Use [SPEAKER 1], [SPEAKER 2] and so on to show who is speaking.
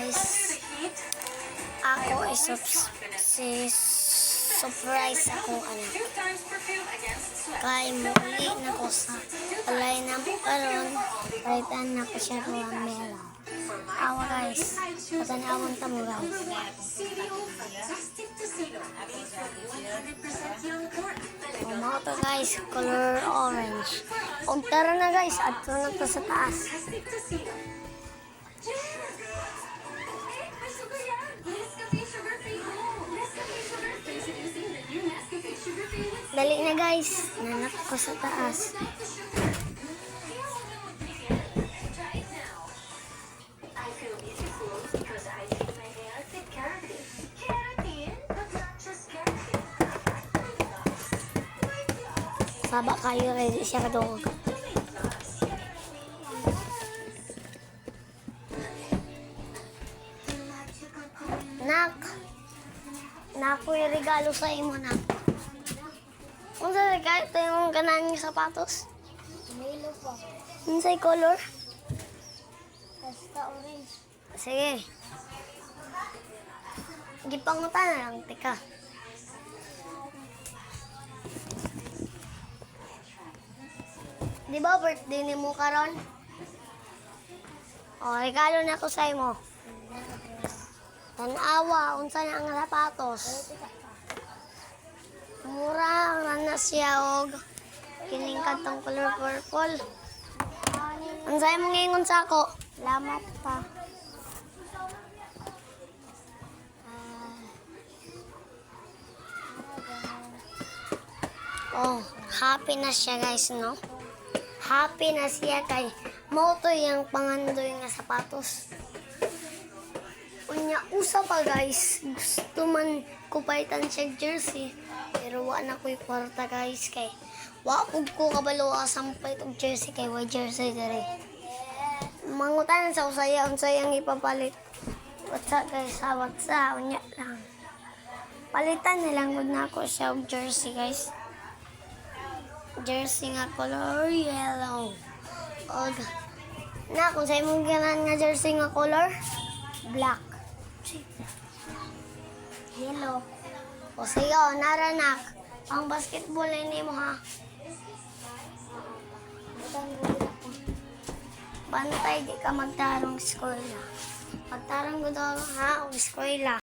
[SPEAKER 1] guys, ako si surprise akong anak. Kaya muli na ko sa alay na po karon, kaitan na ko siya Ramela. Awa guys, patanawon ta mo guys. Mga to guys, color orange. Kung tara na guys, ato na to sa taas. Dali na guys, nanak ko sa taas. Saba kayo, ready siya kadungog. Naku yung regalo sa imo na. Kung sa regalo, ito yung ganan yung sapatos.
[SPEAKER 2] Milo po.
[SPEAKER 1] Yung sa color.
[SPEAKER 2] Basta orange.
[SPEAKER 1] Sige. Gipangutan na lang, tika. Di ba birthday ni mo karon? O, regalo na ko sa imo. Tanawa, unsa na ang sapatos. Mura, na siya og kining katong color purple. Unsa imong ingon sa ako?
[SPEAKER 2] Salamat pa.
[SPEAKER 1] Oh, happy na siya guys, no? Happy na siya kay moto yung pangandoy nga sapatos. Unya, usa pa guys, gusto man kupaitan siya jersey. Pero wa na ko'y kwarta guys kay wa ko kabalo sampay tong jersey kay wa jersey dere. Mangutan sa usaya unsay ang ipapalit. Whatsa guys, whatsa unya lang. Palitan na lang gud nako siya og jersey guys. Jersey nga color yellow. Og na kung sa imong ganan nga jersey nga color black.
[SPEAKER 2] Yellow.
[SPEAKER 1] O sayo, naranak. Pang basketball ini mo ha. Bantay, di ka magtarong eskwela. Magtarong ko daw ha, o eskwela.